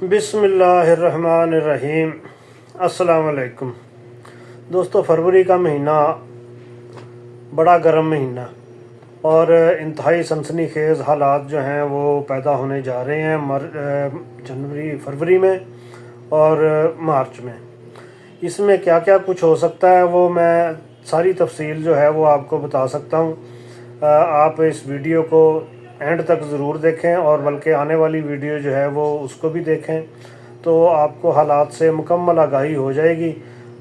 बिस्मिल्लाहिर्रहमानिर्रहीम। अस्सलाम वालेकुम दोस्तों, फरवरी का महीना बड़ा गर्म महीना और इंतहाई सनसनीखेज़ हालात जो हैं वो पैदा होने जा रहे हैं जनवरी फरवरी में और मार्च में। इसमें क्या क्या कुछ हो सकता है वो मैं सारी तफसील जो है वो आपको बता सकता हूँ। आप इस वीडियो को एंड तक ज़रूर देखें और बल्कि आने वाली वीडियो जो है वो उसको भी देखें, तो आपको हालात से मुकम्मल आगाही हो जाएगी।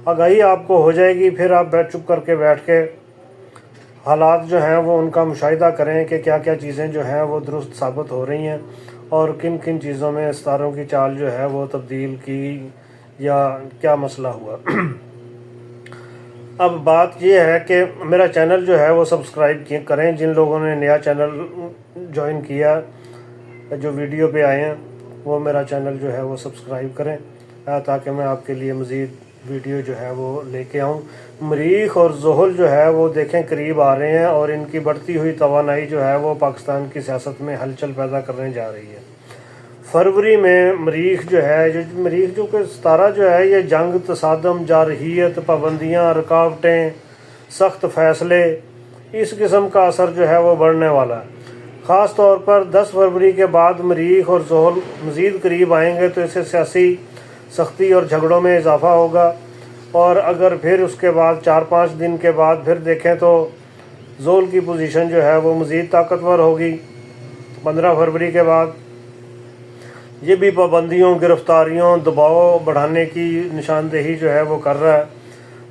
आगाही आपको हो जाएगी, फिर आप चुप करके बैठ के हालात जो हैं वो उनका मुशाहिदा करें कि क्या क्या चीज़ें जो हैं वो दुरुस्त साबित हो रही हैं और किन किन चीज़ों में सितारों की चाल जो है वो तब्दील की या क्या मसला हुआ। अब बात यह है कि मेरा चैनल जो है वो सब्सक्राइब करें। जिन लोगों ने नया चैनल ज्वाइन किया, जो वीडियो पे आए हैं, वो मेरा चैनल जो है वो सब्सक्राइब करें ताकि मैं आपके लिए मज़ीद वीडियो जो है वो लेके आऊँ। मरीख और ज़ोहल जो है वो देखें करीब आ रहे हैं और इनकी बढ़ती हुई तवानाई जो है वो पाकिस्तान की सियासत में हलचल पैदा करने जा रही है। फरवरी में मरीख जो कि सितारा जो है ये जंग, तसादम, जारहियत, पाबंदियाँ, रुकावटें, सख्त फ़ैसले, इस किस्म का असर जो है वो बढ़ने वाला है। ख़ास तौर पर 10 फरवरी के बाद मरीख और ज़ोहल मज़ीद करीब आएंगे तो इससे सियासी सख्ती और झगड़ों में इजाफ़ा होगा। और अगर फिर उसके बाद 4-5 दिन के बाद फिर देखें तो ज़ोहल की पोजीशन जो है वो मज़ीद ताकतवर होगी 15 फरवरी के बाद। ये भी पाबंदियों, गिरफ्तारियों, दबाव बढ़ाने की निशानदेही जो है वो कर रहा है।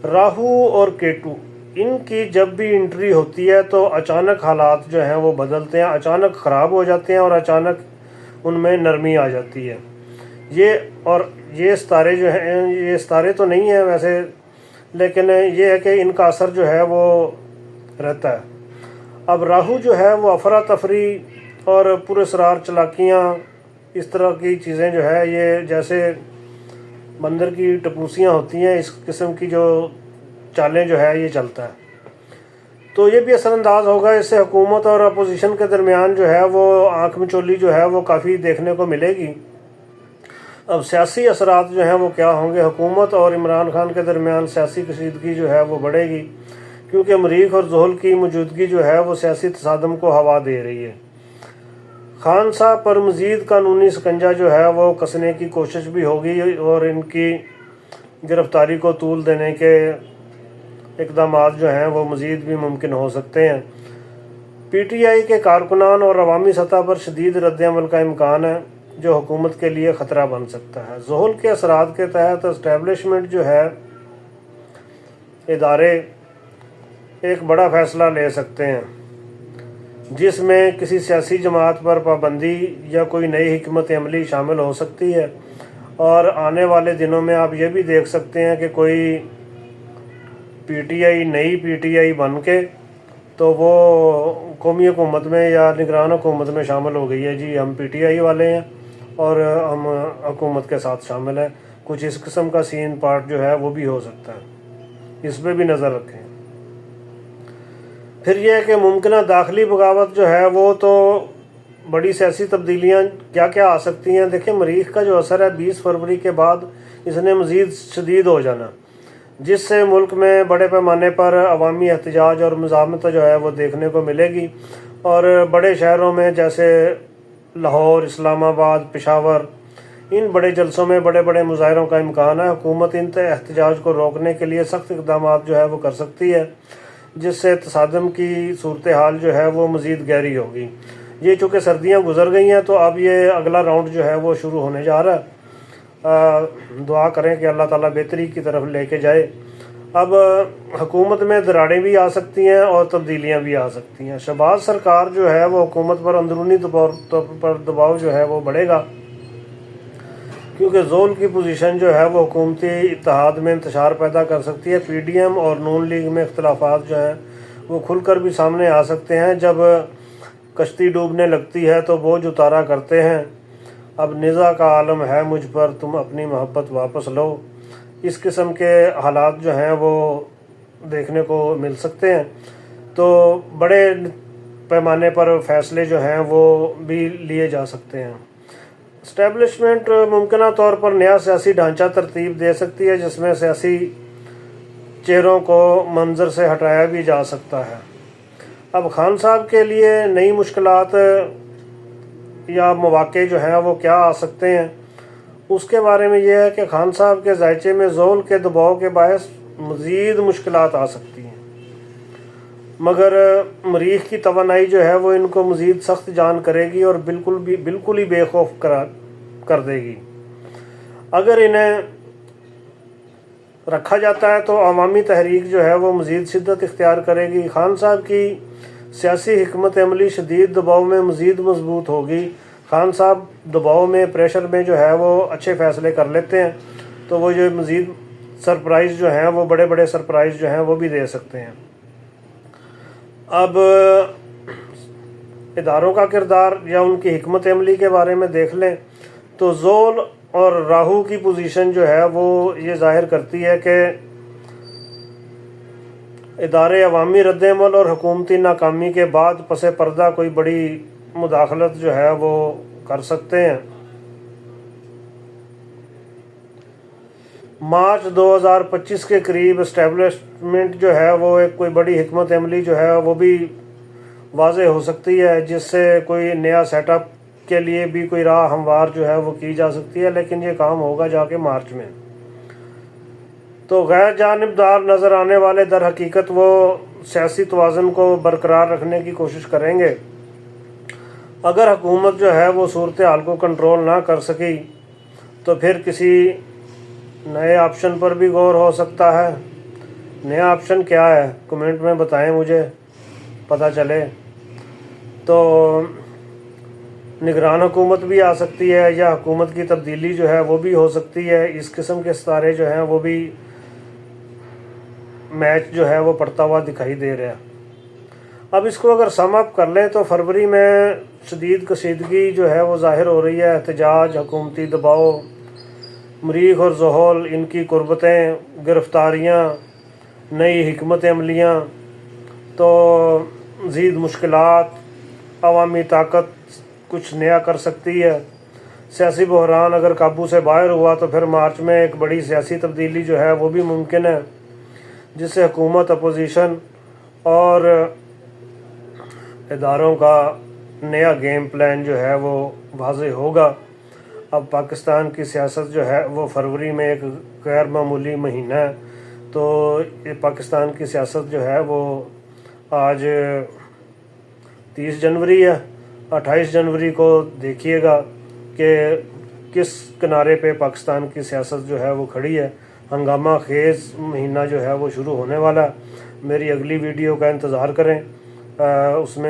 राहु और केतु, इनकी जब भी एंट्री होती है तो अचानक हालात जो हैं वो बदलते हैं, अचानक ख़राब हो जाते हैं और अचानक उनमें नरमी आ जाती है। ये सितारे जो हैं, ये सितारे तो नहीं हैं वैसे, लेकिन ये है कि इनका असर जो है वो रहता है। अब राहु जो है वो अफरा तफरी और पुरस्रार, चालाकियाँ, इस तरह की चीज़ें जो है, ये जैसे बंदर की टपूसियाँ होती हैं, इस किस्म की जो चालें जो है ये चलता है, तो ये भी असरअंदाज होगा। इससे हुकूमत और अपोजिशन के दरमियान जो है वो आँख मिचौली जो है वो काफ़ी देखने को मिलेगी। अब सियासी असरात जो हैं वो क्या होंगे, हुकूमत और इमरान खान के दरमियान सियासी कशीदगी जो है वो बढ़ेगी, क्योंकि मरीख और ज़ोहल की मौजूदगी जो है वो सियासी तसादम को हवा दे रही है। खान साहब पर मज़ीद कानूनी शिकंजा जो है वो कसने की कोशिश भी होगी और इनकी गिरफ्तारी को तूल देने के इक़दाम जो हैं वो मज़ीद भी मुमकिन हो सकते हैं। PTI के कारकुनान और अवामी सतह पर शदीद रद्द-ए-अमल का इम्कान है जो हुकूमत के लिए ख़तरा बन सकता है। ज़ोहल के असरात के तहत इस्टेब्लिशमेंट जो है, इदारे एक बड़ा फ़ैसला ले सकते हैं जिसमें किसी सियासी जमात पर पाबंदी या कोई नई हिकमत अमली शामिल हो सकती है। और आने वाले दिनों में आप ये भी देख सकते हैं कि कोई नई PTI बन के तो वो कौमी हुकूमत में या निगरान हुकूमत में शामिल हो गई है। जी, हम PTI वाले हैं और हम हुकूमत के साथ शामिल हैं। कुछ इस किस्म का सीन पार्ट जो है वो भी हो सकता है, इस पर भी नज़र रखें। फिर यह है कि मुमकिन दाखिली बगावत जो है वो तो बड़ी सियासी तब्दीलियाँ क्या क्या आ सकती हैं। देखिए, मरीख का जो असर है 20 फरवरी के बाद इसने मज़ीद शदीद हो जाना, जिससे मुल्क में बड़े पैमाने पर अवामी एहतजाज और मुज़ाहमत जो है वो देखने को मिलेगी। और बड़े शहरों में जैसे लाहौर, इस्लामाबाद, पेशावर, इन बड़े जलसों में बड़े बड़े मुजाहरों का इम्कान है। हुकूमत इन एहतजाज को रोकने के लिए सख्त इक़दाम जो है वो कर सकती है, जिससे तसादम की सूरत हाल जो है वो मज़ीद गहरी होगी। ये चूँकि सर्दियाँ गुजर गई हैं तो अब ये अगला राउंड जो है वो शुरू होने जा रहा है। दुआ करें कि अल्लाह ताला बेहतरी की तरफ लेके जाए। अब हुकूमत में दरारें भी आ सकती हैं और तब्दीलियाँ भी आ सकती हैं। शहबाज सरकार जो है वो हुकूमत पर अंदरूनी दबाव जो है वो बढ़ेगा, क्योंकि ज़ोहल की पोजीशन जो है वो हुकूमती इत्तेहाद में इंतशार पैदा कर सकती है। PDM और नून लीग में इख्तलाफात जो हैं वो खुलकर भी सामने आ सकते हैं। जब कश्ती डूबने लगती है तो बोझ उतारा करते हैं। अब निज़ा का आलम है मुझ पर, तुम अपनी मोहब्बत वापस लो। इस किस्म के हालात जो हैं वो देखने को मिल सकते हैं। तो बड़े पैमाने पर फैसले जो हैं वो भी लिए जा सकते हैं। इस्टेब्लिशमेंट मुमकिन तौर पर नया सियासी ढांचा तरतीब दे सकती है जिसमें सियासी चेहरों को मंजर से हटाया भी जा सकता है। अब खान साहब के लिए नई मुश्किलात या मौक़े जो हैं वो क्या आ सकते हैं, उसके बारे में यह है कि खान साहब के जायचे में ज़ोल के दबाव के बायस मज़ीद मुश्किलात आ सकती हैं, मगर मरीख की तवानाई जो है वो इनको मज़ीद सख्त जान करेगी और बिल्कुल ही बेखौफ कर देगी। अगर इन्हें रखा जाता है तो अवामी तहरीक जो है वो मज़ीद शिद्दत इख्तियार करेगी। खान साहब की सियासी हिकमत अमली शदीद दबाव में मज़ीद मजबूत होगी। खान साहब दबाव में, प्रेशर में जो है वो अच्छे फ़ैसले कर लेते हैं, तो वो जो मज़ीद सरप्राइज़ जो हैं वो बड़े बड़े सरप्राइज़ जो हैं वो भी दे सकते हैं। अब इदारों का किरदार या उनकी हिकमत अमली के बारे में देख लें तो ज़ोल और राहू की पोजीशन जो है वो ये ज़ाहिर करती है कि इदारे अवामी रद्द-ए-अमल और हुकूमती नाकामी के बाद पसे पर्दा कोई बड़ी मुदाखलत जो है वो कर सकते हैं। मार्च 2025 के करीब इस्टेब्लिशमेंट जो है वो एक कोई बड़ी हिकमत अमली जो है वो भी वाज़े हो सकती है, जिससे कोई नया सेटअप के लिए भी कोई राह हमवार जो है वो की जा सकती है, लेकिन ये काम होगा जाके मार्च में। तो गैर जानिबदार नज़र आने वाले दर हकीकत वो सियासी तवाज़ुन को बरकरार रखने की कोशिश करेंगे। अगर हुकूमत जो है वो सूरत हाल को कंट्रोल ना कर सकी तो फिर किसी नए ऑप्शन पर भी गौर हो सकता है। नया ऑप्शन क्या है, कमेंट में बताएं, मुझे पता चले। तो निगरान हुकूमत भी आ सकती है या हुकूमत की तब्दीली जो है वो भी हो सकती है। इस किस्म के सितारे जो हैं वो भी मैच जो है वो पड़ता हुआ दिखाई दे रहा है। अब इसको अगर सम अप कर लें तो फरवरी में शदीद कशीदगी जो है वो ज़ाहिर हो रही है। एहतजाज, हुकूमती दबाव, मरीख और ज़ोहल, इनकी कुर्बतें, गिरफ्तारियाँ, नई हिकमत अमलियाँ, तो मज़ीद मुश्किलात, अवामी ताकत कुछ नया कर सकती है। सियासी बहरान अगर काबू से बाहर हुआ तो फिर मार्च में एक बड़ी सियासी तब्दीली जो है वो भी मुमकिन है, जिससे हुकूमत, अपोजिशन और इदारों का नया गेम प्लान जो है वो वाज़े होगा। अब पाकिस्तान की सियासत जो है वो फरवरी में एक गैर मामूली महीना है, तो ये पाकिस्तान की सियासत जो है वो आज 30 जनवरी है। 28 जनवरी को देखिएगा कि किस किनारे पे पाकिस्तान की सियासत जो है वो खड़ी है। हंगामा खेज़ महीना जो है वो शुरू होने वाला है। मेरी अगली वीडियो का इंतज़ार करें, उसमें